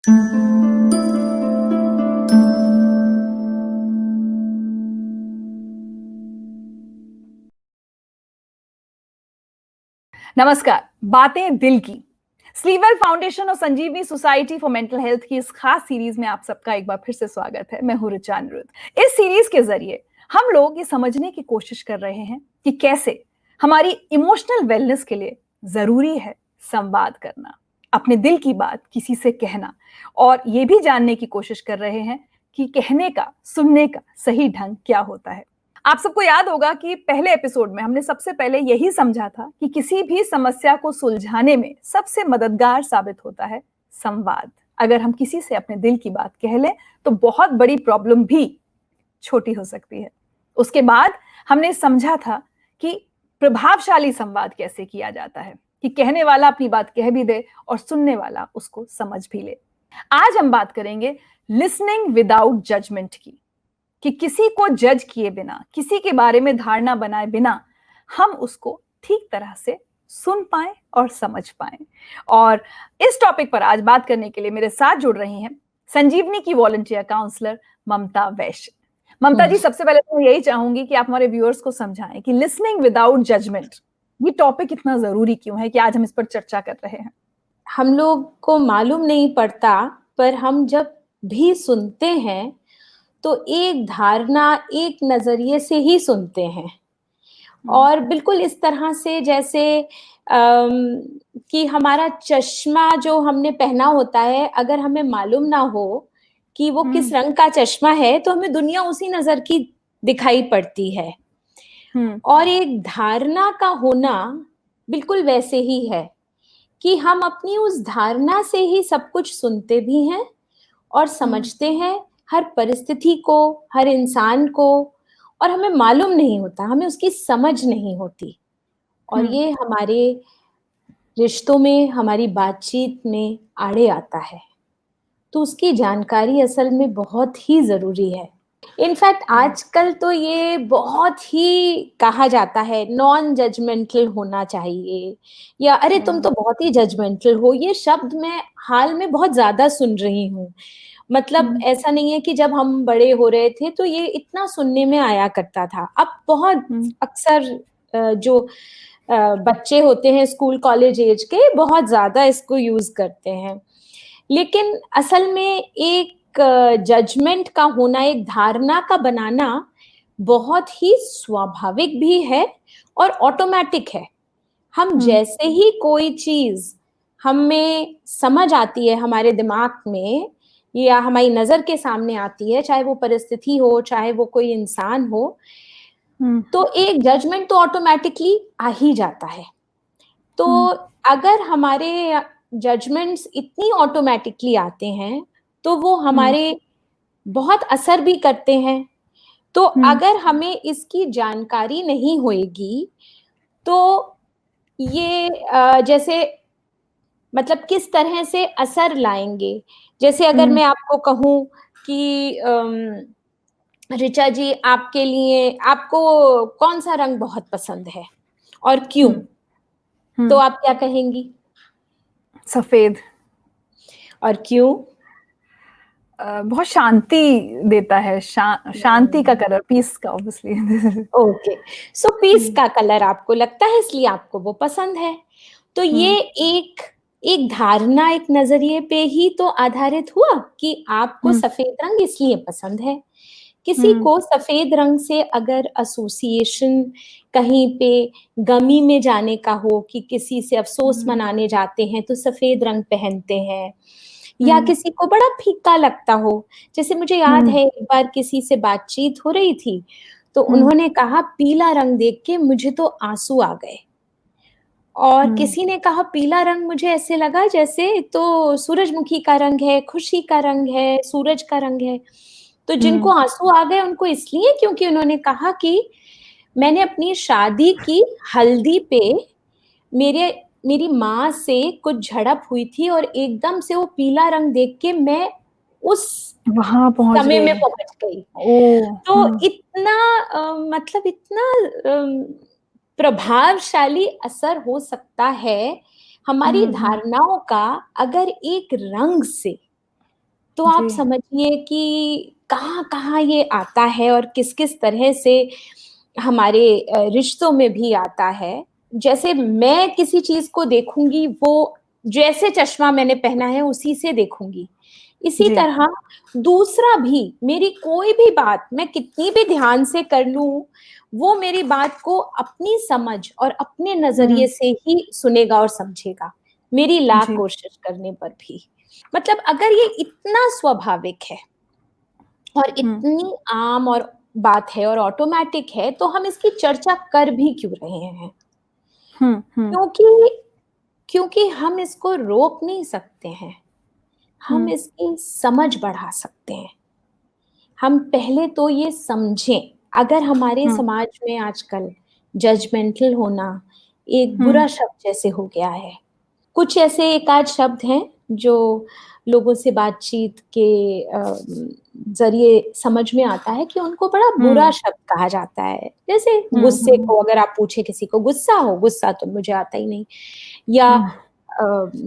नमस्कार, बातें दिल की। स्लीववेल फाउंडेशन और संजीवनी सोसाइटी फॉर मेंटल हेल्थ की इस खास सीरीज में आप सबका एक बार फिर से स्वागत है। मैं हूं ऋचा अनिरुद्ध। इस सीरीज के जरिए हम लोग ये समझने की कोशिश कर रहे हैं कि कैसे हमारी इमोशनल वेलनेस के लिए जरूरी है संवाद करना, अपने दिल की बात किसी से कहना, और ये भी जानने की कोशिश कर रहे हैं कि कहने का, सुनने का सही ढंग क्या होता है। आप सबको याद होगा कि पहले एपिसोड में हमने सबसे पहले यही समझा था कि किसी भी समस्या को सुलझाने में सबसे मददगार साबित होता है संवाद। अगर हम किसी से अपने दिल की बात कह लें तो बहुत बड़ी प्रॉब्लम भी छोटी हो सकती है। उसके बाद हमने समझा था कि प्रभावशाली संवाद कैसे किया जाता है, कि कहने वाला अपनी बात कह भी दे और सुनने वाला उसको समझ भी ले। आज हम बात करेंगे लिसनिंग विदाउट जजमेंट की, कि किसी को जज किए बिना, किसी के बारे में धारणा बनाए बिना हम उसको ठीक तरह से सुन पाएं और समझ पाएं। और इस टॉपिक पर आज बात करने के लिए मेरे साथ जुड़ रही हैं संजीवनी की वॉलंटियर काउंसलर ममता वैश्य। ममता जी, सबसे पहले तो मैं यही चाहूंगी कि आप हमारे व्यूअर्स को समझाएं कि लिसनिंग विदाउट जजमेंट ये टॉपिक इतना जरूरी क्यों है कि आज हम इस पर चर्चा कर रहे हैं। हम लोग को मालूम नहीं पड़ता, पर हम जब भी सुनते हैं तो एक धारणा, एक नजरिए से ही सुनते हैं। और बिल्कुल इस तरह से जैसे कि हमारा चश्मा जो हमने पहना होता है, अगर हमें मालूम ना हो कि वो किस रंग का चश्मा है तो हमें दुनिया उसी नजर की दिखाई पड़ती है। और एक धारणा का होना बिल्कुल वैसे ही है कि हम अपनी उस धारणा से ही सब कुछ सुनते भी हैं और समझते हैं, हर परिस्थिति को, हर इंसान को। और हमें मालूम नहीं होता, हमें उसकी समझ नहीं होती। और ये हमारे रिश्तों में, हमारी बातचीत में आड़े आता है। तो उसकी जानकारी असल में बहुत ही जरूरी है। इनफैक्ट आजकल तो ये बहुत ही कहा जाता है, नॉन जजमेंटल होना चाहिए, या अरे तुम तो बहुत ही जजमेंटल हो। ये शब्द मैं हाल में बहुत ज्यादा सुन रही हूँ। मतलब ऐसा नहीं है कि जब हम बड़े हो रहे थे तो ये इतना सुनने में आया करता था। अब बहुत अक्सर जो बच्चे होते हैं स्कूल कॉलेज एज के, बहुत ज्यादा इसको यूज करते हैं। लेकिन असल में एक जजमेंट का होना, एक धारणा का बनाना बहुत ही स्वाभाविक भी है और ऑटोमेटिक है। हम जैसे ही कोई चीज हमें समझ आती है हमारे दिमाग में, या हमारी नजर के सामने आती है, चाहे वो परिस्थिति हो, चाहे वो कोई इंसान हो, तो एक जजमेंट तो ऑटोमेटिकली आ ही जाता है। तो अगर हमारे जजमेंट्स इतनी ऑटोमेटिकली आते हैं तो वो हमारे बहुत असर भी करते हैं। तो अगर हमें इसकी जानकारी नहीं होएगी तो ये जैसे मतलब किस तरह से असर लाएंगे। जैसे अगर मैं आपको कहूँ कि ऋचा जी, आपके लिए आपको कौन सा रंग बहुत पसंद है और क्यों, तो आप क्या कहेंगी? सफेद। और क्यों? बहुत शांति देता है, शांति का कलर, पीस का, ऑब्वियसली। ओके, सो पीस का कलर आपको लगता है, इसलिए आपको वो पसंद है। तो ये एक धारणा, एक नजरिए पे ही तो आधारित हुआ कि आपको सफेद रंग इसलिए पसंद है। किसी को सफेद रंग से अगर एसोसिएशन कहीं पे गमी में जाने का हो, कि किसी से अफसोस मनाने जाते हैं तो सफेद रंग पहनते हैं, या किसी को बड़ा फीका लगता हो। जैसे मुझे याद है एक बार किसी से बातचीत हो रही थी तो उन्होंने कहा पीला रंग देख के मुझे तो आंसू आ गए। और किसी ने कहा पीला रंग मुझे ऐसे लगा जैसे तो सूरजमुखी का रंग है, खुशी का रंग है, सूरज का रंग है। तो जिनको आंसू आ गए उनको इसलिए क्योंकि उन्होंने कहा कि मैंने अपनी शादी की हल्दी पे मेरी माँ से कुछ झड़प हुई थी और एकदम से वो पीला रंग देख के मैं उस वहां पहुंच समय गई, में पहुंच गई। तो इतना मतलब इतना प्रभावशाली असर हो सकता है हमारी धारणाओं का, अगर एक रंग से तो आप जी। समझिए कि कहाँ-कहाँ ये आता है और किस-किस तरह से हमारे रिश्तों में भी आता है। जैसे मैं किसी चीज़ को देखूँगी, वो जैसे चश्मा मैंने पहना है उसी से देखूँगी। इसी जी। तरह दूसरा भी मेरी कोई भी बात मैं कितनी भी ध्यान से कर लूँ, वो मेरी बात को अपनी समझ और अपने नज़रिए से ही सुनेगा और समझेगा, मेरी लाख जी। कोशिश करने पर भी। मतलब अगर ये इतना स्वाभाविक है और हुँ, इतनी आम और बात है और ऑटोमैटिक है, तो हम इसकी चर्चा कर भी क्यों रहे हैं? हुँ, हुँ, क्योंकि क्योंकि हम इसको रोक नहीं सकते हैं, हम हुँ, इसकी समझ बढ़ा सकते हैं। हम पहले तो ये समझें, अगर हमारे हुँ, समाज में आजकल जजमेंटल होना एक हुँ, बुरा शब्द जैसे हो गया है। कुछ ऐसे एक-आध शब्द हैं जो लोगों से बातचीत के ज़रिए समझ में आता है कि उनको बड़ा बुरा हुँ, शब्द कहा जाता है। जैसे हुँ, गुस्से हुँ, को अगर आप पूछे किसी को गुस्सा हो, गुस्सा तो मुझे आता ही नहीं। या हुँ,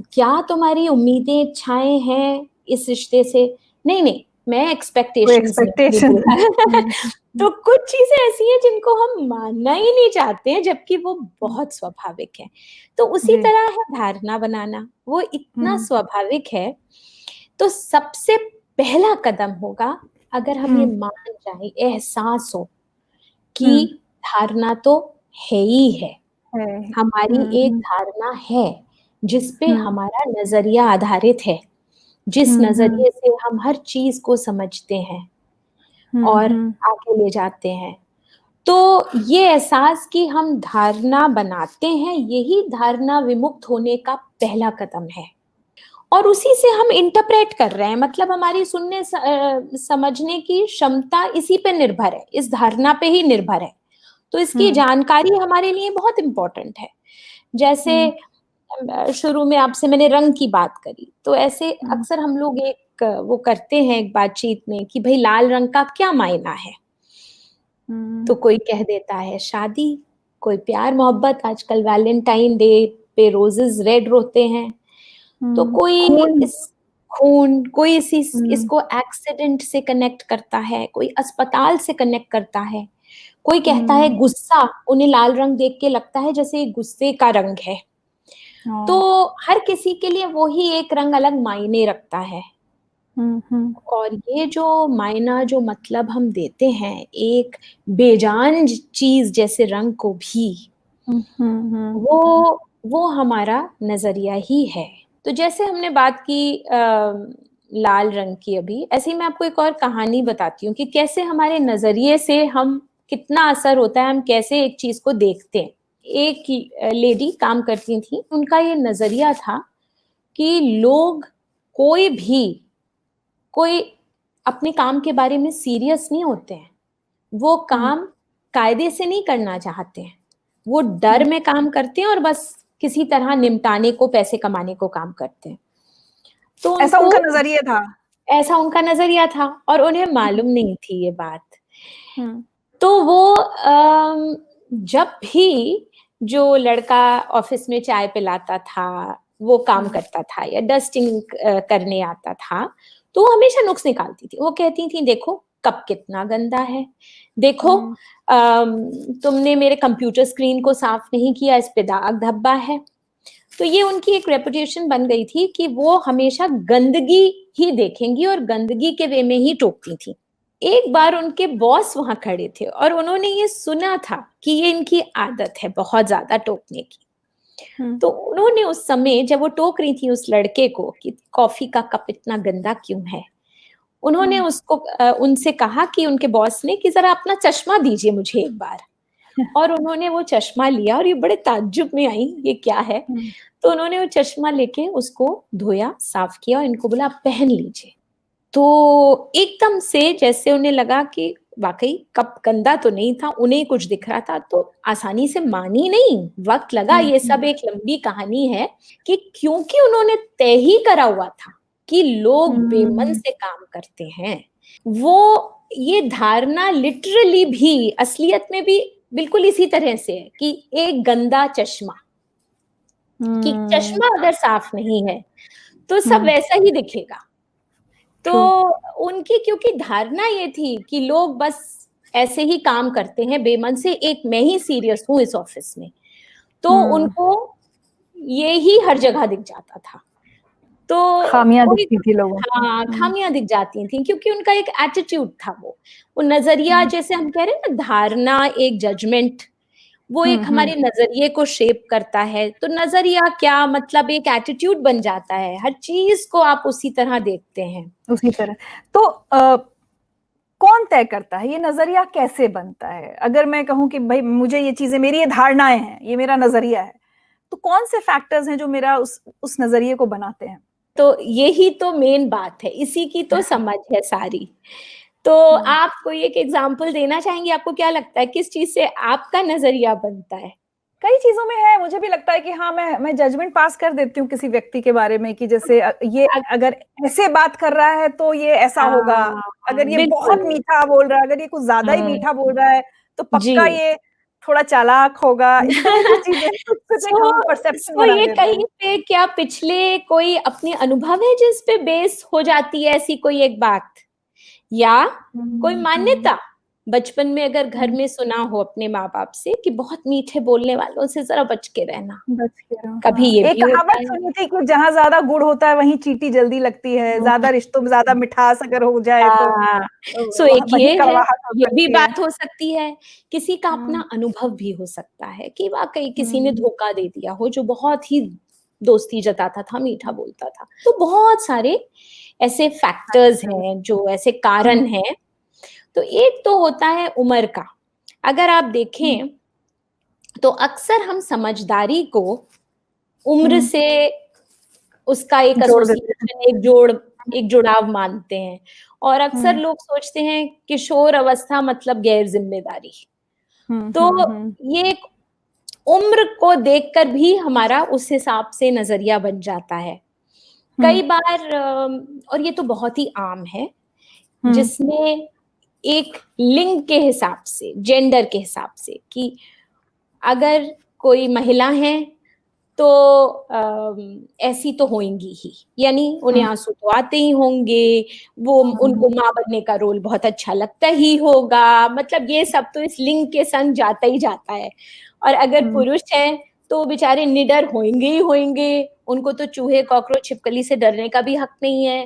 क्या तुम्हारी उम्मीदें, इच्छाएँ हैं इस रिश्ते से? नहीं, नहीं, मैं कोई एक्सपेक्टेशंस नहीं एक्सपेक्टेशन। बोला। हुँ, तो हुँ, कुछ चीज़ें ऐसी हैं जिनको हम मानना ही नहीं चाहते हैं, जबकि वो हुँ, बहुत स्वाभाविक है। तो उसी जी। तरह है धारणा बनाना, वो इतना हुँ, स्वाभाविक है, तो सबसे पहला कदम होगा अगर हम ये हुँ, मान जाएँ, एहसास हो हुँ, कि धारणा तो है ही है। है। हमारी हुँ, एक हुँ, धारणा है, जिस पे हुँ, हमारा नज़रिया आधारित है, जिस हुँ, हुँ, नज़रिए से हम हर चीज़ को समझते हैं हुँ, और हुँ, आगे ले जाते हैं। तो ये एहसास कि हम धारणा बनाते हैं, यही धारणा विमुक्त होने का पहला कदम है। और उसी से हम इंटरप्रेट कर रहे हैं, मतलब हमारी समझने की क्षमता इसी पे निर्भर है, इस धारणा पे ही निर्भर है। तो इसकी हुँ, जानकारी हमारे लिए बहुत इम्पोर्टेंट है। जैसे हुँ, शुरू में आपसे मैंने रंग की बात करी, तो ऐसे हुँ, अक्सर हम लोग वो करते हैं एक बातचीत में कि भई लाल रंग का क्या मायना है? हुँ, तो कोई कह देता है शादी, कोई प्यार-मोहब्बत, आजकल वैलेंटाइन डे पे रोज़ेज़ रेड होते हैं। तो हुँ, कोई खून। इस खून, कोई हुँ, इसको एक्सीडेंट से कनेक्ट करता है, कोई अस्पताल से कनेक्ट करता है, कोई कहता है हुँ, गुस्सा, उन्हें लाल रंग देख के लगता है जैसे गुस्से का रंग है। तो हाँ। हर किसी के लिए वो ही एक रंग अलग मायने रखता है। हुँ, हुँ, और ये जो मायना जो मतलब हम देते हैं एक बेजान चीज़ जैसे रंग को भी, हुँ, हुँ, हुँ, वो हमारा नज़रिया ही है। तो जैसे हमने बात की लाल रंग की अभी, ऐसे ही मैं आपको एक और कहानी बताती हूँ कि कैसे हमारे नज़रिए से हम कितना असर होता है, हम कैसे एक चीज़ को देखते हैं। एक लेडी काम करती थीं, उनका ये नज़रिया था कि लोग कोई भी कोई अपने काम के बारे में सीरियस नहीं होते हैं। वो हुँ, काम कायदे से नहीं करना चाहते हैं। वो डर हुँ। में काम करते हैं और बस किसी तरह निमटाने को, पैसे कमाने को काम करते हैं। तो ऐसा उनको उनका नज़रिया था। ऐसा उनका नज़रिया था और उन्हें हुँ, मालूम नहीं थी ये बात। हुँ, तो वो जब भी जो लड़का ऑफ़िस में चाय पिलाता था, वो काम हुँ, करता था या डस्टिंग करने आता था, तो वो हमेशा नुक्स निकालती थी। वो कहती थी, "देखो, कप कितना गंदा है। देखो हुँ, तुमने मेरे कंप्यूटर स्क्रीन को साफ़ नहीं किया, इस पे दाग धब्बा है।" तो ये उनकी एक रेपुटेशन बन गई थी कि वो हमेशा गंदगी ही देखेंगी और गंदगी के वे में ही टोकती थीं। एक बार उनके बॉस वहाँ खड़े थे और उन्होंने ये सुना था कि ये इनकी आदत है बहुत ज़्यादा टोकने की। हुँ, तो उन्होंने उस समय जब वो टोक रही थी उस लड़के को कि कॉफ़ी का कप इतना गंदा क्यों है? उन्होंने हुँ। उनसे कहा कि उनके बॉस ने कि ज़रा अपना चश्मा दीजिए मुझे एक बार। और उन्होंने वो चश्मा लिया और ये बड़े ताज्जुब में आईं, ये क्या है? हुँ, तो उन्होंने वो चश्मा लेके उसको धोया, साफ़ किया और इनको बोला आप पहन लीजिए। तो एकदम से जैसे उन्हें लगा कि वाक़ई कप गंदा तो नहीं था, उन्हें ही कुछ दिख रहा था, तो आसानी से मानी नहीं, वक़्त लगा। हुँ, ये सब हुँ, एक लंबी कहानी है कि क्योंकि उन्होंने तय ही करा हुआ था कि लोग बेमन हुँ, से काम करते हैं, वो ये धारणा लिटरली भी असलियत में भी बिल्कुल इसी तरह से है कि एक गंदा चश्मा, कि हुँ, चश्मा अगर साफ़ नहीं है, तो सब हुँ, वैसा ही दिखेगा। तो उनकी क्योंकि धारणा ये थी कि लोग बस ऐसे ही काम करते हैं बेमन से, एक मैं ही सीरियस हूँ इस ऑफिस में, तो उनको ये ही हर जगह दिख जाता था। तो खामियां दिखती थी लोगों को। हाँ, खामियां दिख जाती थी क्योंकि उनका एक एटीट्यूड था, वो नजरिया, जैसे हम कह रहे हैं ना, धारणा, एक जजमेंट, वो एक हमारे नजरिए को शेप करता है। तो नजरिया क्या मतलब, एक एटीट्यूड बन जाता है, हर चीज को आप उसी तरह देखते हैं। उसी तरह। तो कौन तय करता है ये नजरिया कैसे बनता है? अगर मैं कहूं कि भाई मुझे ये चीजें, मेरी ये धारणाएं हैं, ये मेरा नजरिया है, तो कौन से फैक्टर्स हैं जो मेरा उस नजरिए को बनाते हैं? तो यही तो मेन बात है, इसी की तो समझ है सारी। तो आप कोई एक एग्जांपल देना चाहेंगे? आपको क्या लगता है किस चीज से आपका नजरिया बनता है? कई चीजों में है। मुझे भी लगता है कि हाँ, मैं जजमेंट पास कर देती हूँ किसी व्यक्ति के बारे में कि जैसे ये अगर ऐसे बात कर रहा है तो ये ऐसा होगा, अगर ये बहुत बिल्कुल। मीठा बोल रहा है, अगर ये कुछ ज्यादा ही मीठा बोल रहा है तो जी। पक्का ये थोड़ा चालाक होगा। इस तरह की चीजें उससे एक सो हम परसेप्शन सो बना ये देते कहीं हैं। पे क्या पिछले कोई अपने अनुभव है जिस पे बेस हो जाती है ऐसी कोई एक बात, या कोई मान्यता बचपन में अगर घर में सुना हो अपने माँ बाप से कि बहुत मीठे बोलने वालों से जरा बच के रहना, बच के रहो, कभी हाँ। ये एक भी होता कहावत है। सुनी थी कि जहां ज्यादा गुड़ होता है वहीं चींटी जल्दी लगती है, ज्यादा रिश्तों में ज्यादा मिठास अगर हो जाए तो हाँ, सो एक वहां वहीं ये है, कड़वाहट हो ये भी सकती है। बात हो सकती है। किसी का अपना अनुभव भी हो सकता है कि वाकई किसी ने धोखा दे दिया हो, जो बहुत ही दोस्ती जताता था, मीठा बोलता था। तो बहुत सारे ऐसे फैक्टर्स हैं, जो ऐसे कारण हैं। तो एक तो होता है उम्र का। अगर आप देखें तो अक्सर हम समझदारी को उम्र से उसका एक जोड़ देते एसोसिएशन, एक जुड़ाव मानते हैं। और अक्सर हैं। लोग सोचते हैं किशोर अवस्था मतलब गैर जिम्मेदारी। तो ये एक उम्र को देखकर भी हमारा उस हिसाब से नजरिया बन जाता है कई बार। और ये तो बहुत ही आम है, जिसमें एक लिंग के हिसाब से, जेंडर के हिसाब से, कि अगर कोई महिला है तो ऐसी तो होंगी ही, यानी उन्हें आंसू तो आते ही होंगे, वो उनको माँ बनने का रोल बहुत अच्छा लगता ही होगा, मतलब ये सब तो इस लिंग के संग जाता ही जाता है। और अगर पुरुष है तो बेचारे निडर होंगे ही होंगे, उनको तो चूहे कॉकरोच छिपकली से डरने का भी हक नहीं है।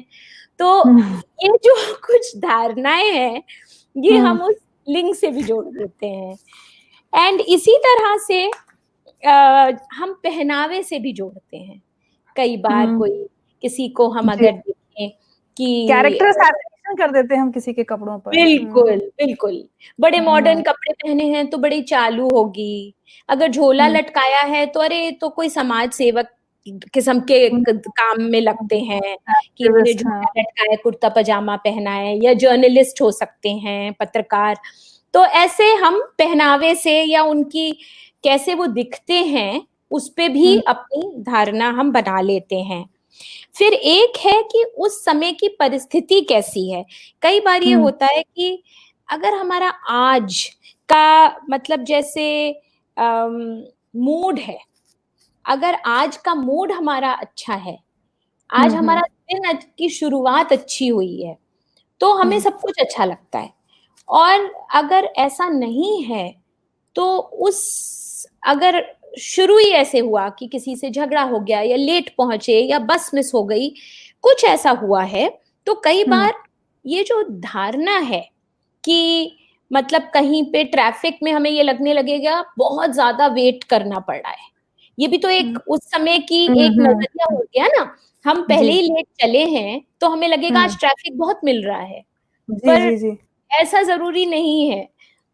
तो ये जो कुछ धारणाएं हैं, ये हम उस लिंग से भी जोड़ देते हैं। एंड इसी तरह से हम पहनावे से भी जोड़ते हैं। कई बार कोई, किसी को हम अगर देखें कि कैरेक्टर असैसिनेशन कर देते हैं हम किसी के कपड़ों पर। बिल्कुल, बिल्कुल, बड़े मॉडर्न कपड़े पहने हैं तो बड़ी चालू होगी, अगर झोला लटकाया है तो अरे तो कोई समाज सेवक किस्म के काम में लगते हैं कि इन्होंने झोला लटकाया, कुर्ता पजामा पहना है, या जर्नलिस्ट हो सकते हैं, पत्रकार। तो ऐसे हम पहनावे से या उनकी कैसे वो दिखते हैं उस पे भी अपनी धारणा हम बना लेते हैं। फिर एक है कि उस समय की परिस्थिति कैसी है। कई बार ये होता है कि अगर हमारा आज का मतलब जैसे मूड है, अगर आज का मूड हमारा अच्छा है, आज हमारा दिन की शुरुआत अच्छी हुई है, तो हमें सब कुछ अच्छा लगता है। और अगर ऐसा नहीं है तो अगर शुरू ही ऐसे हुआ कि किसी से झगड़ा हो गया, या लेट पहुंचे, या बस मिस हो गई, कुछ ऐसा हुआ है, तो कई बार ये जो धारणा है कि मतलब कहीं पे ट्रैफिक में हमें ये लगने लगेगा बहुत ज्यादा वेट करना पड़ रहा है, ये भी तो एक उस समय की एक नजरिया हो गया ना। हम पहले ही लेट चले हैं तो हमें लगेगा आज ट्रैफिक बहुत मिल रहा है, जी पर जी जी। ऐसा जरूरी नहीं है।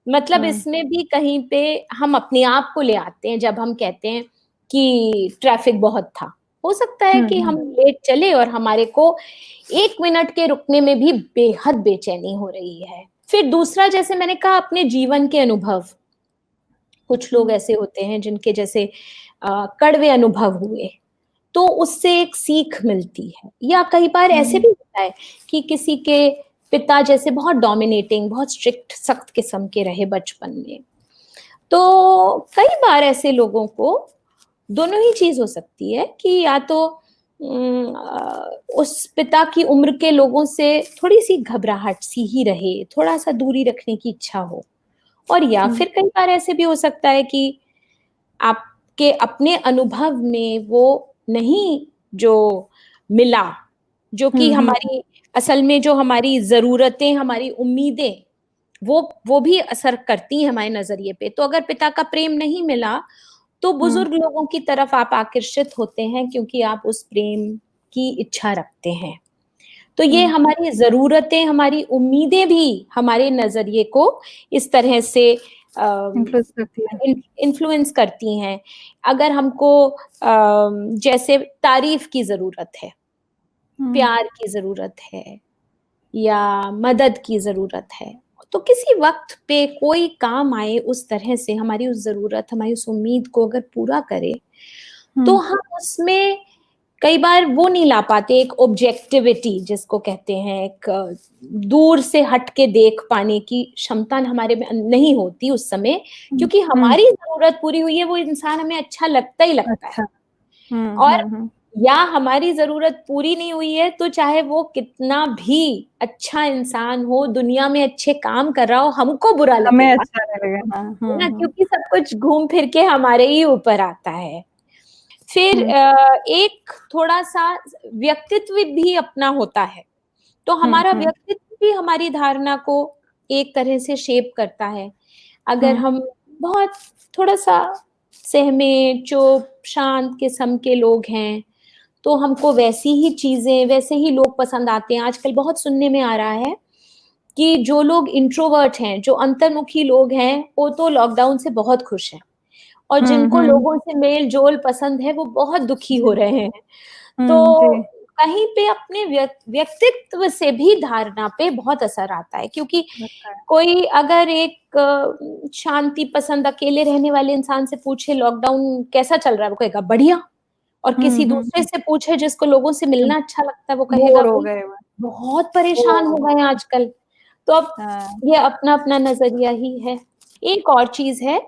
मतलब इसमें भी कहीं पे हम अपने आप को ले आते हैं जब हम कहते हैं कि ट्रैफिक बहुत था। हो सकता है कि हम लेट चले और हमारे को 1 मिनट के रुकने में भी बेहद बेचैनी हो रही है। फिर दूसरा, जैसे मैंने कहा, अपने जीवन के अनुभव। कुछ लोग ऐसे होते हैं जिनके जैसे कड़वे अनुभव हुए, तो उससे एक सीख मिलती है। या कई बार ऐसे भी होता है कि किसी के पिता जैसे बहुत डोमिनेटिंग, बहुत स्ट्रिक्ट, सख्त किस्म के रहे बचपन में, तो कई बार ऐसे लोगों को दोनों ही चीज हो सकती है कि या तो उस पिता की उम्र के लोगों से थोड़ी सी घबराहट सी ही रहे, थोड़ा सा दूरी रखने की इच्छा हो। और या फिर कई बार ऐसे भी हो सकता है कि आपके अपने अनुभव में वो नहीं जो मिला, जो कि हमारी असल में जो हमारी ज़रूरतें, हमारी उम्मीदें, वो भी असर करती हैं हमारे नज़रिए पे। तो अगर पिता का प्रेम नहीं मिला, तो बुजुर्ग लोगों की तरफ आप आकर्षित होते हैं क्योंकि आप उस प्रेम की इच्छा रखते हैं। तो ये हमारी ज़रूरतें, हमारी उम्मीदें भी हमारे नज़रिए को इस तरह से इन्फ्लुएंस करती है। इन्फ्लुएंस करती हैं। अगर हमको जैसे तारीफ की ज़रूरत है, प्यार की ज़रूरत है या मदद की ज़रूरत है, तो किसी वक़्त पे कोई काम आए उस तरह से हमारी उस ज़रूरत, हमारी उस उम्मीद को अगर पूरा करे, तो हम उसमें कई बार वो नहीं ला पाते, एक ऑब्जेक्टिविटी जिसको कहते हैं, एक दूर से हट के देख पाने की क्षमता हमारे में नहीं होती उस समय, क्योंकि हमारी ज़रूरत पूरी हुई है, वो इंसान हमें अच्छा लगता ही लगता है। और या हमारी ज़रूरत पूरी नहीं हुई है, तो चाहे वो कितना भी अच्छा इंसान हो, दुनिया में अच्छे काम कर रहा हो, हमको बुरा हमें लगेगा, अच्छा लगेगा। है ना? क्योंकि सब कुछ घूम फिर के हमारे ही ऊपर आता है। फिर एक थोड़ा-सा व्यक्तित्व भी अपना होता है, तो हमारा व्यक्तित्व भी हमारी धारणा को एक तरह से शेप करता है। अगर हम बहुत थोड़ा-सा सहमे, चुप, शांत किस्म के लोग हैं, तो हमको वैसी ही चीज़ें, वैसे ही लोग पसंद आते हैं। आजकल बहुत सुनने में आ रहा है कि जो लोग इंट्रोवर्ट हैं, जो अंतर्मुखी लोग हैं, वो तो लॉकडाउन से बहुत खुश हैं, और जिनको लोगों से मेल-जोल पसंद है, वो बहुत दुखी हो रहे हैं। तो कहीं पे अपने व्यक्तित्व से भी धारणा पे बहुत असर आता है, क्योंकि कोई अगर एक शांति पसंद अकेले रहने वाले इंसान से पूछे लॉकडाउन कैसा चल रहा है, वो कहेगा बढ़िया। और किसी दूसरे से पूछे जिसको लोगों से मिलना अच्छा लगता है, वो कहेगा बोर हो भाई गए। बहुत परेशान हो गए हैं आजकल। तो अब ये अपना-अपना नज़रिया ही है। एक और चीज़ है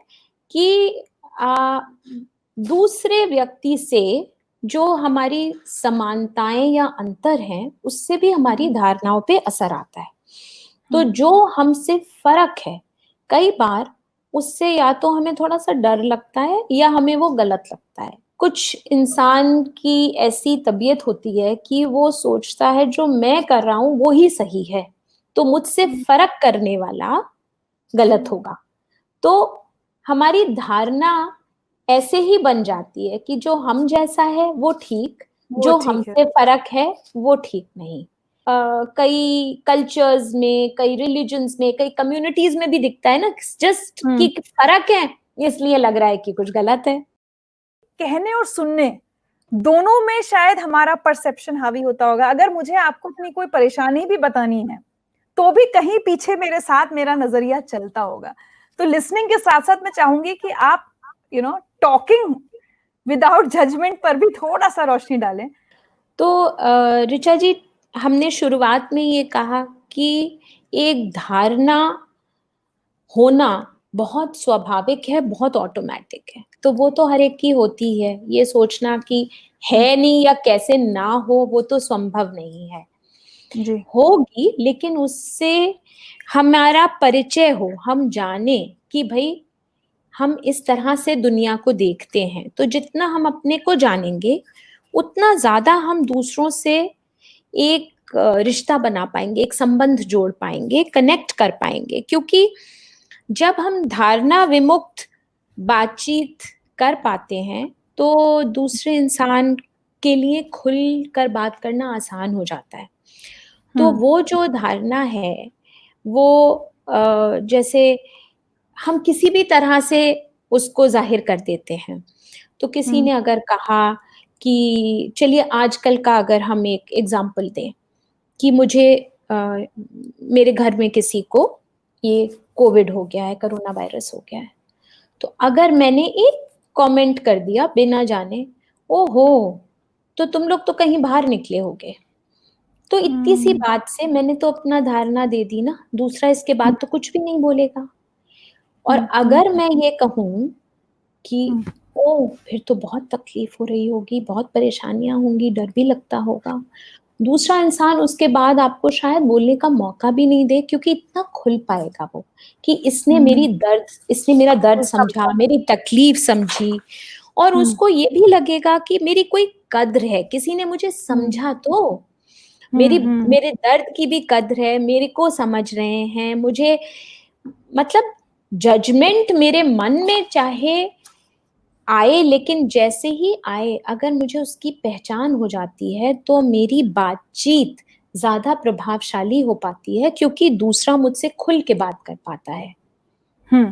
कि अ, दूसरे व्यक्ति से जो हमारी समानताएँ या अंतर हैं, उससे भी हमारी धारणाओं पे असर आता है। तो जो हमसे फ़र्क है, कई बार उससे या तो हमें थोड़ा-सा डर लगता है या हमें वो गलत लगता है। कुछ इंसान की ऐसी तबीयत होती है कि वो सोचता है जो मैं कर रहा हूँ वो ही सही है, तो मुझसे फ़र्क करने वाला गलत होगा। तो हमारी धारणा ऐसे ही बन जाती है कि जो हम जैसा है वो ठीक, जो हमसे फ़र्क है वो ठीक नहीं। कई कल्चर्स में, कई रिलिजन्स में, कई कम्युनिटीज़ में भी दिखता है ना, जस्ट कि फ़र्क है, इसलिए लग रहा है कि कुछ गलत है। कहने और सुनने दोनों में शायद हमारा परसेप्शन हावी होता होगा। अगर मुझे आपको अपनी कोई परेशानी भी बतानी है, तो भी कहीं पीछे मेरे साथ मेरा नज़रिया चलता होगा। तो लिसनिंग के साथ-साथ मैं चाहूँगी कि आप टॉकिंग विदाउट जजमेंट पर भी थोड़ा-सा रोशनी डालें। तो ऋचा जी, हमने शुरुआत में ये कहा कि एक धारणा होना बहुत स्वाभाविक है, बहुत ऑटोमैटिक है। तो वो तो हर एक की होती है। ये सोचना कि है नहीं या कैसे ना हो, वो तो संभव नहीं है। जी। होगी, लेकिन उससे हमारा परिचय हो, हम जानें कि भई हम इस तरह से दुनिया को देखते हैं। तो जितना हम अपने को जानेंगे, उतना ज़्यादा हम दूसरों से एक रिश्ता बना पाएँगे, एक संबंध जोड़ पाएँगे, कनेक्ट कर पाएँगे। क्योंकि जब हम धारणा विमुक्त बातचीत कर पाते हैं, तो दूसरे इंसान के लिए खुल कर बात करना आसान हो जाता है। तो वो जो धारणा है, वो जैसे हम किसी भी तरह से उसको ज़ाहिर कर देते हैं। तो किसी ने अगर कहा कि चलिए आजकल का अगर हम एक एग्ज़ाम्पल दें कि मुझे मेरे घर में किसी को ये कोविड हो गया है, कोरोना वायरस हो गया है। तो अगर मैंने एक कमेंट कर दिया बिना जाने, ओहो! तो तुम लोग तो कहीं बाहर निकले होंगे। तो इतनी सी बात से मैंने तो अपना धारणा दे दी ना, दूसरा इसके बाद तो कुछ भी नहीं बोलेगा। और अगर मैं ये कहूँ कि ओह! फिर तो बहुत तकलीफ हो रही होगी, बहुत परेशानियाँ होंगी, डर भी लगता होगा। दूसरा इंसान उसके बाद आपको शायद बोलने का मौका भी नहीं दे, क्योंकि इतना खुल पाएगा वो कि इसने मेरा दर्द वो समझा, समझा। मेरी तकलीफ समझी, और हुँ, उसको ये भी लगेगा कि मेरी कोई कद्र है, किसी ने मुझे हुँ, समझा तो। हुँ, मेरी हुँ, मेरे दर्द की भी कद्र है, मेरे को समझ रहे हैं, मुझे मतलब जजमेंट मेरे मन में चाहे आए, लेकिन जैसे ही आए, अगर मुझे उसकी पहचान हो जाती है, तो मेरी बातचीत ज़्यादा प्रभावशाली हो पाती है, क्योंकि दूसरा मुझसे खुल के बात कर पाता है। हुँ,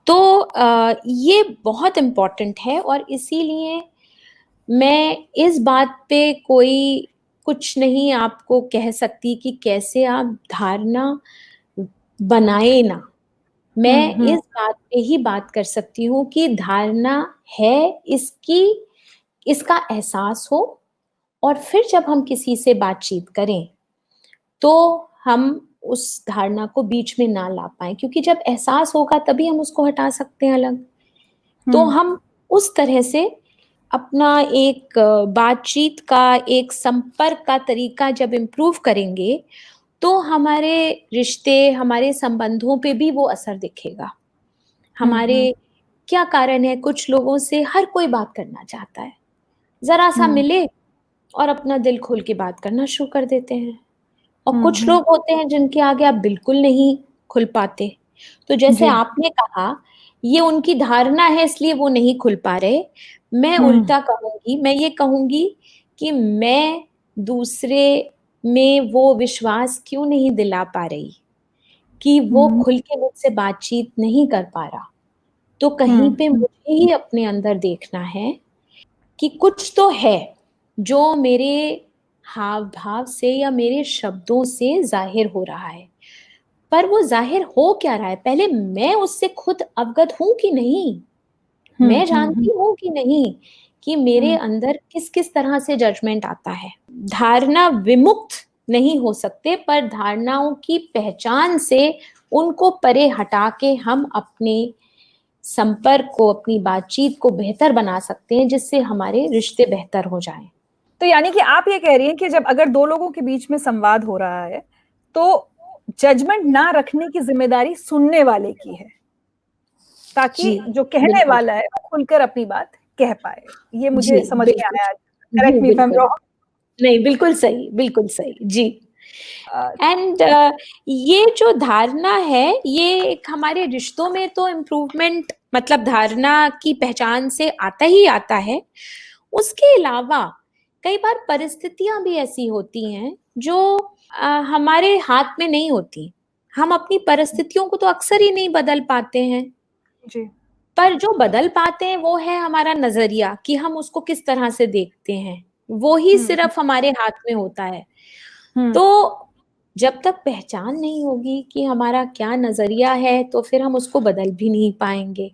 तो ये बहुत इम्पोर्टेंट है, और इसीलिए मैं इस बात पे कोई कुछ नहीं आपको कह सकती कि कैसे आप धारणा बनाए ना। हुँ, मैं हुँ, इस बात पे ही बात कर सकती हूँ कि धारणा है, इसका एहसास हो, और फिर जब हम किसी से बातचीत करें, तो हम उस धारणा को बीच में ना ला पाएँ, क्योंकि जब एहसास होगा तभी हम उसको हटा सकते हैं अलग। तो हुँ, हम उस तरह से अपना एक बातचीत का, एक संपर्क का तरीका जब इम्प्रूव करेंगे, तो हमारे रिश्ते, हमारे संबंधों पे भी वो असर दिखेगा। हुँ, हुँ, हमारे क्या कारण है, कुछ लोगों से हर कोई बात करना चाहता है। ज़रा-सा हुँ, मिले और अपना दिल खोल के बात करना शुरू कर देते हैं। और हुँ, कुछ हुँ, लोग होते हैं जिनके आगे आप बिल्कुल नहीं खुल पाते। तो जैसे जी, आपने कहा, ये उनकी धारणा है इसलिए वो नहीं खुल पा रहे। मैं हुँ, उल्टा कहूँगी, मैं ये कहूँगी कि मैं दूसरे में वो विश्वास क्यों नहीं दिला पा रही, कि वो हुँ, खुल के मुझसे बातचीत नहीं कर पा रहा। तो कहीं हुँ, पे मुझे ही अपने अंदर देखना है कि कुछ तो है, जो मेरे हाव-भाव से या मेरे शब्दों से ज़ाहिर हो रहा है। पर वो ज़ाहिर हो क्या रहा है? पहले मैं उससे खुद अवगत हूँ कि नहीं? हुँ, मैं हुँ, हुँ, जानती हूँ कि नहीं कि मेरे हुँ, अंदर किस-किस तरह से जजमेंट आता है? धारणा विमुक्त नहीं हो सकते, पर धारणाओं की पहचान से उनको परे हटा के हम अपने संपर्क को, अपनी बातचीत को बेहतर बना सकते हैं, जिससे हमारे रिश्ते बेहतर हो जाएँ। तो यानी कि आप ये कह रही हैं कि जब अगर 2 लोगों के बीच में संवाद हो रहा है, तो जजमेंट ना रखने की ज़िम्मेदारी सुनने वाले की है, ताकि जी, जो कहने बिल्कुल। वाला है वो खुलकर अपनी बात कह पाए। ये जी, मुझे समझ में बिल्कुल। आया। जी, correct me if I am बिल्कुल। रॉन्ग। नहीं, बिल्कुल सही, बिल्कुल सही। जी। अ, एंड ये जो धारणा है, ये एक हमारे रिश्तों में तो इम्प्रूवमेंट, मतलब धारणा की पहचान से आता ही आता है। उसके अलावा कई बार परिस्थितियाँ भी ऐसी होती हैं जो हमारे हाथ में नहीं होती। हम अपनी परिस्थितियों को तो अक्सर ही नहीं बदल पाते हैं, जी। पर जो बदल पाते हैं वो है हमारा नज़रिया, कि हम उसको किस तरह से देखते हैं। वो ही हुँ, हुँ, सिर्फ़ हमारे हाथ में होता है। हुँ, तो जब तक पहचान नहीं होगी कि हमारा क्या नज़रिया है, तो फिर हम उसको बदल भी नहीं पाएँगे।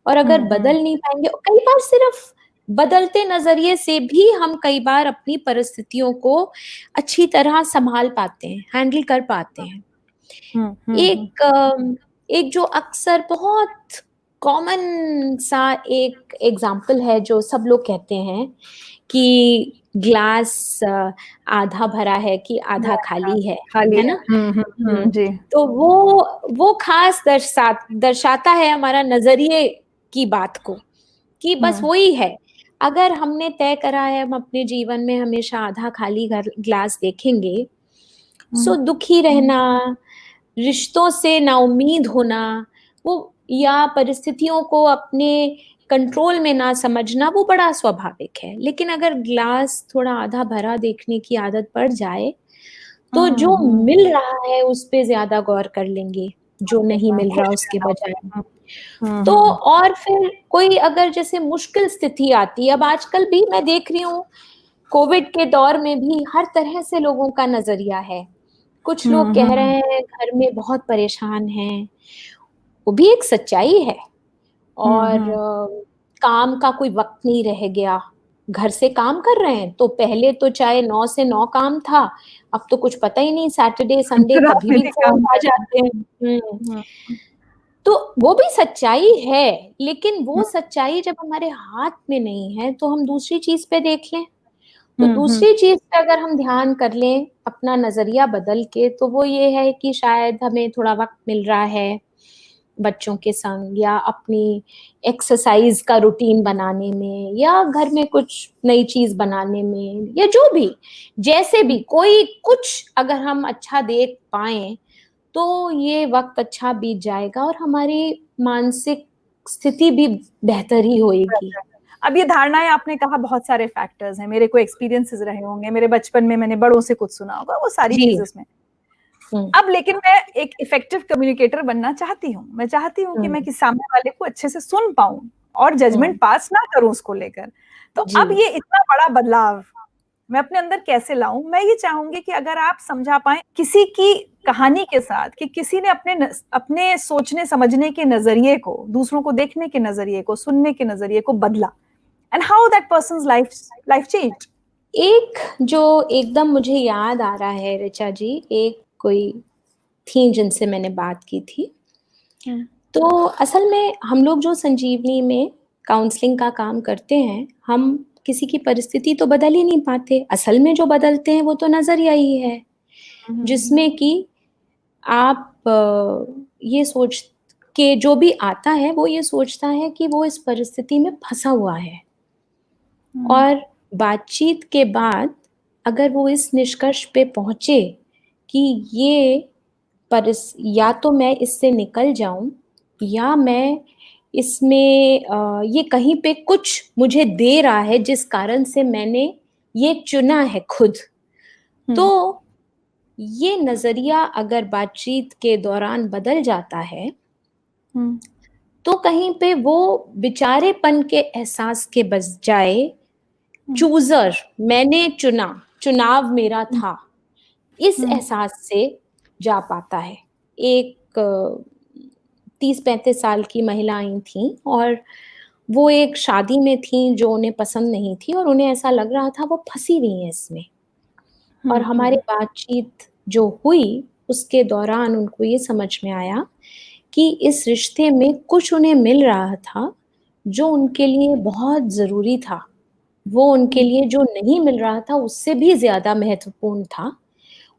और अगर हुँ, हुँ, बदल नहीं पाएँगे, और कई बार सिर्फ़ बदलते नज़रिए से भी हम कई बार अपनी परिस्थितियों को अच्छी तरह सँभाल पाते हैं, हैंडल कर पाते हैं। हुँ, हुँ, हुँ, एक जो अक्सर बहुत कॉमन सा एक एग्ज़ाम्पल है, जो सब लोग कहते हैं कि ग्लास आधा भरा है कि आधा हाँ, खाली खाली है है। ना? हुँ, हुँ, हुँ, हुँ, जी। तो वो ख़ास दर्शाता है हमारा नज़रिए की बात को, कि बस हुँ, वही है। अगर हमने तय करा है हम अपने जीवन में हमेशा आधा खाली घर ग्लास देखेंगे, हुँ, सो दुखी रहना, रिश्तों से नाउम्मीद होना, वो या परिस्थितियों को अपने कंट्रोल में ना समझना, वो बड़ा स्वाभाविक है। लेकिन अगर ग्लास थोड़ा आधा भरा देखने की आदत पड़ जाए, तो हुँ, जो हुँ, मिल रहा है उस पे ज़्यादा गौर कर लेंगे, जो अरे नहीं वाह! मिल रहा खुश उसके रहना बजाय। होता है। हुँ, तो हुँ, और फिर कोई अगर जैसे मुश्किल स्थिति आती है, अब आजकल भी मैं देख रही हूँ, कोविड के दौर में भी हर तरह से लोगों का नज़रिया है। कुछ लोग हुँ, कह हुँ, रहे हैं घर में बहुत परेशान हैं, वो भी एक सच्चाई है। हुँ, और हुँ, काम का कोई वक़्त नहीं रह गया, घर से काम कर रहे हैं, तो पहले तो चाहे 9 से 9 काम था, अब तो कुछ पता ही नहीं, सैटरडे, संडे रात कभी में भी भी फ़ोन काम आ कर रहे हैं। जाते हैं। हुँ। हुँ, तो वो भी सच्चाई है, लेकिन वो सच्चाई जब हमारे हाथ में नहीं है तो हम दूसरी चीज पे देख लें। तो दूसरी चीज पे अगर हम ध्यान कर लें अपना नजरिया बदल के, तो वो ये है कि शायद हमें थोड़ा वक्त मिल रहा है बच्चों के संग, या अपनी एक्सरसाइज का रूटीन बनाने में, या घर में कुछ नई चीज बनाने में, या जो भी, जैसे भी कोई कुछ अगर हम अच्छा देख पाए तो ये वक्त अच्छा बीत जाएगा और हमारी मानसिक स्थिति भी बेहतर ही होएगी। अब ये धारणाएं आपने कहा, बहुत सारे फैक्टर्स हैं, मेरे को एक्सपीरियंसेस रहे होंगे, मेरे बचपन में मैंने बड़ों से कुछ सुना होगा, वो सारी जी। चीजें उसमें। अब लेकिन मैं एक इफेक्टिव कम्युनिकेटर बनना चाहती हूँ, मैं चाहती हूँ कि मैं किसी सामने वाले को अच्छे से सुन पाऊं और जजमेंट पास ना करूं उसको लेकर। तो जी। अब ये इतना बड़ा बदलाव मैं अपने अंदर कैसे लाऊं? मैं ये चाहूंगी कि अगर आप समझा पाए किसी की कहानी के साथ कि किसी ने अपने सोचने समझने के नजरिए को, दूसरों को देखने के नजरिए को, सुनने के नजरिए को बदला, and how that persons life changed. एक जो एकदम मुझे याद आ रहा है ऋचा जी, एक कोई थी जिनसे मैंने बात की थी। तो असल में हम लोग जो संजीवनी में काउंसलिंग का काम करते हैं, हम किसी की परिस्थिति तो बदल ही नहीं पाते। असल में जो बदलते हैं वो तो नजरिया ही है, जिसमें कि आप ये सोच के, जो भी आता है वो ये सोचता है कि वो इस परिस्थिति में फंसा हुआ है, और बातचीत के बाद अगर वो इस निष्कर्ष पे पहुंचे कि ये या तो मैं इससे निकल जाऊं, या मैं इसमें ये कहीं पे कुछ मुझे दे रहा है जिस कारण से मैंने ये चुना है खुद, तो ये नजरिया अगर बातचीत के दौरान बदल जाता है तो कहीं पे वो बेचारेपन के एहसास के बजाय चूजर, मैंने चुना, चुनाव मेरा था, इस एहसास से जा पाता है। एक 30-35 साल की महिला आई थी और वो एक शादी में थी जो उन्हें पसंद नहीं थी, और उन्हें ऐसा लग रहा था वो फंसी हुई है इसमें। और हमारी बातचीत जो हुई उसके दौरान उनको ये समझ में आया कि इस रिश्ते में कुछ उन्हें मिल रहा था जो उनके लिए बहुत ज़रूरी था। वो उनके लिए जो नहीं मिल रहा था उससे भी ज़्यादा महत्वपूर्ण था,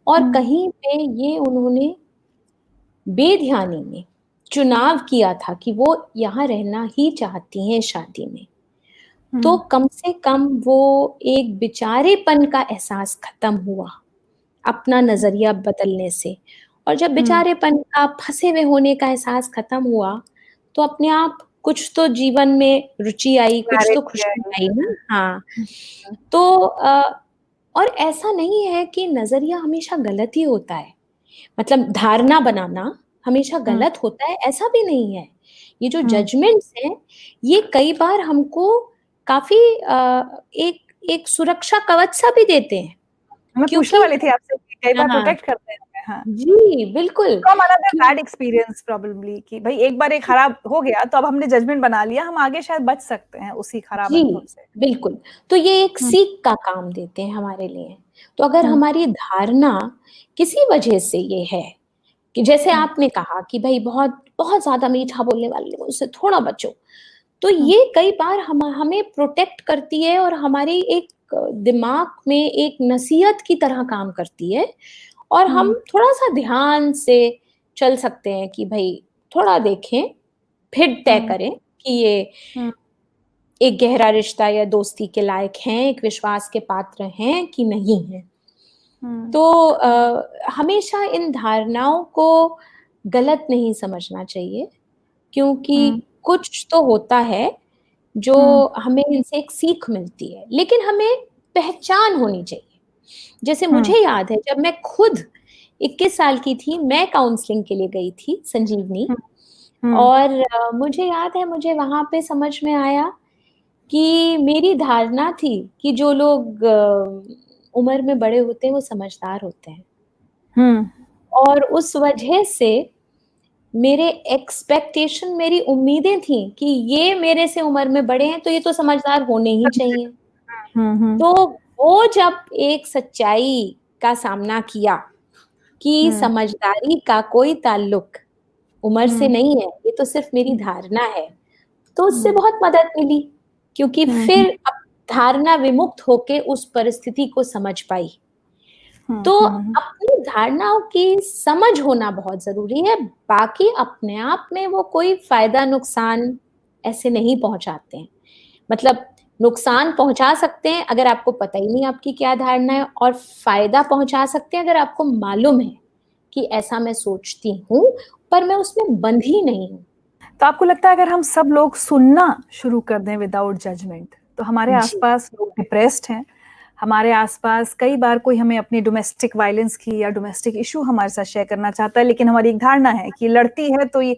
और कहीं पे ये उन्होंने बेध्यानी में चुनाव किया था कि वो यहाँ रहना ही चाहती हैं शादी में। तो कम से कम वो एक बेचारेपन का एहसास खत्म हुआ अपना नज़रिया बदलने से। और जब बेचारेपन का, फँसे हुए होने का एहसास खत्म हुआ, तो अपने आप कुछ तो जीवन में रुचि आई, कुछ तो खुशी आई ना। हाँ, तो और ऐसा नहीं है कि नज़रिया हमेशा गलत ही होता है, मतलब धारणा बनाना हमेशा गलत होता है, ऐसा भी नहीं है। ये जो जजमेंट्स हैं, ये कई बार हमको काफ़ी एक एक सुरक्षा कवच सा भी देते हैं, मैं पूछने क्योंकि वाली थी आपसे कि कई बार हाँ, प्रोटेक्ट करते हैं हमें। हाँ, जी, बिल्कुल। फ्रॉम अनदर क्यों बैड एक्सपीरियंस प्रोबेबली, कि भाई एक बार ये खराब हो गया तो अब हमने जजमेंट बना लिया, हम आगे शायद बच सकते हैं उसी खराब जी, अनुभव से। बिल्कुल। तो ये एक सीख का काम देते हैं हमारे लिए। तो अगर हमारी धारणा किसी वजह से ये है कि जैसे आपने कहा कि भई बहुत बहुत ज़्यादा मीठा बोलने वाले लोगों से थोड़ा बचो। तो ये कई बार हमें प्रोटेक्ट करती है और हमारी एक दिमाग में एक नसीहत की तरह काम करती है, और हम थोड़ा-सा ध्यान से चल सकते हैं कि भई थोड़ा देखें, फिर तय करें कि ये एक गहरा रिश्ता या दोस्ती के लायक हैं, एक विश्वास के पात्र हैं कि नहीं हैं। तो हमेशा इन धारणाओं को गलत नहीं समझना चाहिए, क्योंकि कुछ तो होता है जो हमें इनसे एक सीख मिलती है, लेकिन हमें पहचान होनी चाहिए। जैसे मुझे याद है जब मैं खुद 21 साल की थी, मैं काउंसलिंग के लिए गई थी संजीवनी, और मुझे याद है मुझे वहाँ पे समझ में आया कि मेरी धारणा थी कि जो लोग उम्र में बड़े होते हैं वो समझदार होते हैं, और उस वजह से मेरे एक्सपेक्टेशन, मेरी उम्मीदें थी कि ये मेरे से उम्र में बड़े हैं तो ये तो समझदार होने ही चाहिए। तो वो जब एक सच्चाई का सामना किया कि समझदारी का कोई ताल्लुक उम्र से नहीं है, ये तो सिर्फ मेरी धारणा है। तो उससे बहुत मदद मिली, क्योंकि फिर अब धारणा विमुक्त होके उस परिस्थिति को समझ पाई। तो अपनी धारणाओं की समझ होना बहुत जरूरी है, बाकी अपने आप में वो कोई फायदा नुकसान ऐसे नहीं पहुंचाते हैं। मतलब नुकसान पहुंचा सकते हैं अगर आपको पता ही नहीं आपकी क्या धारणा है, और फायदा पहुंचा सकते हैं अगर आपको मालूम है कि ऐसा मैं सोचती हूँ पर मैं उसमें बंधी नहीं हूँ। तो आपको लगता है अगर हम सब लोग सुनना शुरू कर दें विदाउट जजमेंट, तो हमारे जी। आसपास लोग डिप्रेस्ड हैं, हमारे आसपास कई बार कोई हमें अपनी डोमेस्टिक वायलेंस की या डोमेस्टिक इशू हमारे साथ शेयर करना चाहता है, लेकिन हमारी एक धारणा है कि लड़ती है तो ये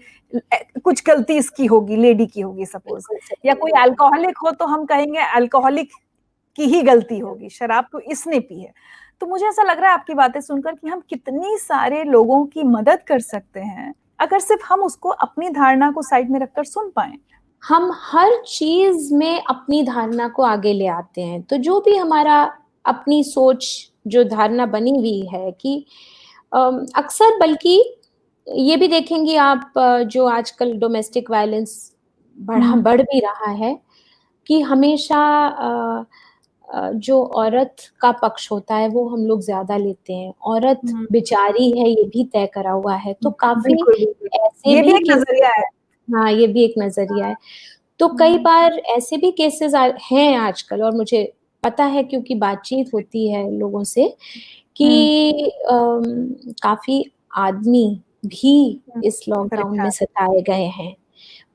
कुछ गलती इसकी होगी, लेडी की होगी सपोज, बिल्कुल सही या बोल कोई रहे हैं। अल्कोहलिक हो तो हम कहेंगे अल्कोहलिक की ही गलती होगी, शराब तो इसने पी है। तो मुझे ऐसा लग रहा है आपकी बातें सुनकर कि हम कितनी सारे लोगों की मदद कर सकते हैं अगर सिर्फ हम उसको अपनी धारणा को साइड में रखकर सुन पाए। हम हर चीज में अपनी धारणा को आगे ले आते हैं, तो जो भी हमारा अपनी सोच, जो धारणा बनी हुई है कि अक्सर, बल्कि ये भी देखेंगे आप, जो आजकल डोमेस्टिक वायलेंस बढ़ भी रहा है, कि हमेशा जो औरत का पक्ष होता है वो हम लोग ज्यादा लेते हैं। औरत बेचारी है ये भी तय करा हुआ है, तो काफी बिल्कुल बिल्कुल, ऐसे ये भी भी एक केसेस नजरिया है। हाँ, ये भी एक नजरिया है। तो कई बार ऐसे भी केसेस हैं आजकल, और मुझे पता है क्योंकि बातचीत होती है लोगों से, कि काफी आदमी भी इस लॉकडाउन में परेशान। सताए गए हैं,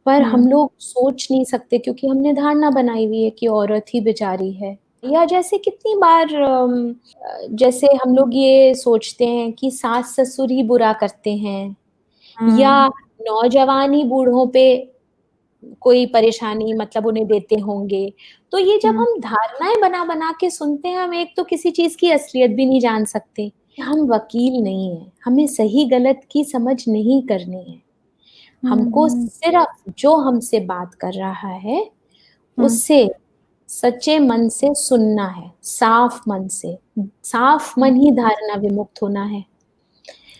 पर हम लोग सोच नहीं सकते क्योंकि हमने धारणा बनाई हुई है कि औरत ही बेचारी है। या जैसे कितनी बार जैसे हम लोग ये सोचते हैं कि सास ससुर ही बुरा करते हैं, या नौजवान ही बूढ़ों पे कोई परेशानी मतलब उन्हें देते होंगे। तो ये जब हम धारणाएं बना बना के सुनते हैं, हम एक तो किसी चीज की असलियत भी नहीं जान सकते। हम वकील नहीं है, हमें सही गलत की समझ नहीं करनी है। हमको सिर्फ जो हमसे बात कर रहा है उससे सच्चे मन से सुनना है, साफ मन से। साफ मन ही धारणा विमुक्त होना है।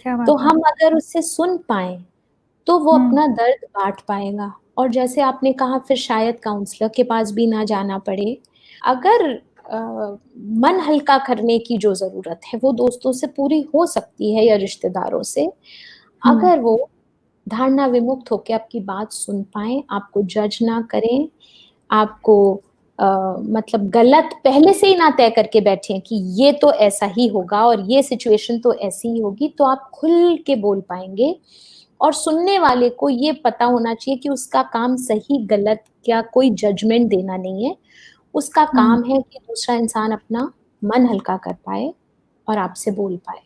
क्या तो बात है। हम अगर उससे सुन पाए तो वो अपना दर्द बांट पाएगा। और जैसे आपने कहा, फिर शायद काउंसलर के पास भी ना जाना पड़े। अगर मन हल्का करने की जो जरूरत है वो दोस्तों से पूरी हो सकती है या रिश्तेदारों से, अगर वो धारणा विमुक्त होकर आपकी बात सुन पाए, आपको जज ना करें, आपको मतलब गलत पहले से ही ना तय करके बैठे कि ये तो ऐसा ही होगा और ये सिचुएशन तो ऐसी ही होगी, तो आप खुल के बोल पाएंगे। और सुनने वाले को ये पता होना चाहिए कि उसका काम सही गलत या कोई जजमेंट देना नहीं है, उसका काम है कि दूसरा इंसान अपना मन हल्का कर पाए और आपसे बोल पाए।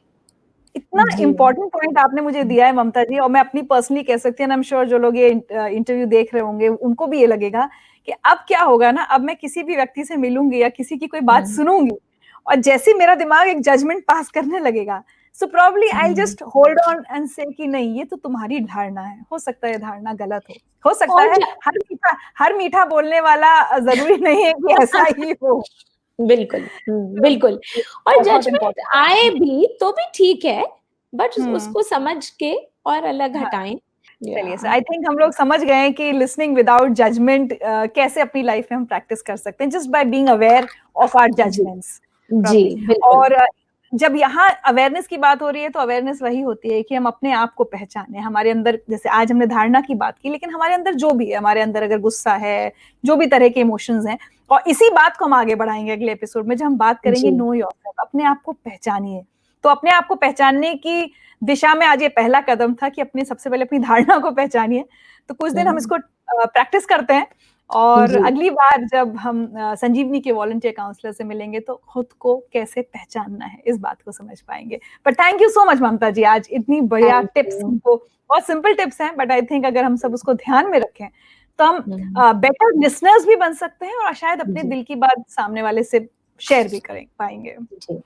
इतना जी। इम्पोर्टेंट पॉइंट आपने मुझे दिया है ममता जी, और मैं अपनी पर्सनली कह सकती हूँ, आई एम श्योर जो लोग ये इंटरव्यू देख रहे होंगे उनको भी ये लगेगा कि अब क्या होगा ना, अब मैं किसी भी व्यक्ति से मिलूंगी या किसी की कोई बात सुनूंगी और जैसे मेरा दिमाग एक जजमेंट पास करने लगेगा, so probably I just hold on and से कि नहीं, ये तो तुम्हारी धारणा है, हो सकता है धारणा गलत हो सकता और है हर मीठा बोलने वाला जरूरी नहीं है कि ऐसा ही हो। बिल्कुल, बिल्कुल। और बहुत जजमेंट इम्पोर्टेंट आए है। भी तो भी ठीक है, बट हम्म। उसको समझ के और अलग हाँ, हटाएं। चलिए सर, या आई थिंक हम लोग समझ गए हैं कि लिसनिंग विदाउट जजमेंट कैसे अपनी लाइफ में हम प्रैक्टिस कर सकते हैं, just by being aware of our जी, जजमेंट्स जी, प्रॉब्ली। बिल्कुल। और जब यहाँ अवेयरनेस की बात हो रही है तो अवेयरनेस वही होती है कि हम अपने आप को पहचाने, हमारे अंदर, जैसे आज हमने धारणा की बात की, लेकिन हमारे अंदर जो भी है, हमारे अंदर अगर गुस्सा है, जो भी तरह के इमोशंस हैं, और इसी बात को हम आगे बढ़ाएंगे अगले एपिसोड में जब हम बात करेंगे जी, नो योरसेल्फ, अपने आप को पहचानिए। तो अपने आप को पहचानने की दिशा में आज ये पहला कदम था कि अपनी सबसे पहले अपनी धारणा को पहचानिए। तो कुछ दिन हम इसको प्रैक्टिस करते हैं, और जी, अगली बार जब हम संजीवनी के वॉलंटियर काउंसलर से मिलेंगे तो खुद को कैसे पहचानना है इस बात को समझ पाएंगे। But thank you so much Mamta ji, आज इतनी बढ़िया थैंक टिप्स, यू। हमको बहुत सिंपल टिप्स हैं, बट आई थिंक अगर हम सब उसको ध्यान में रखें तो हम बेटर लिसनर्स भी बन सकते हैं और शायद अपने जी, दिल की बात सामने वाले से शेयर भी करें पाएंगे। जी।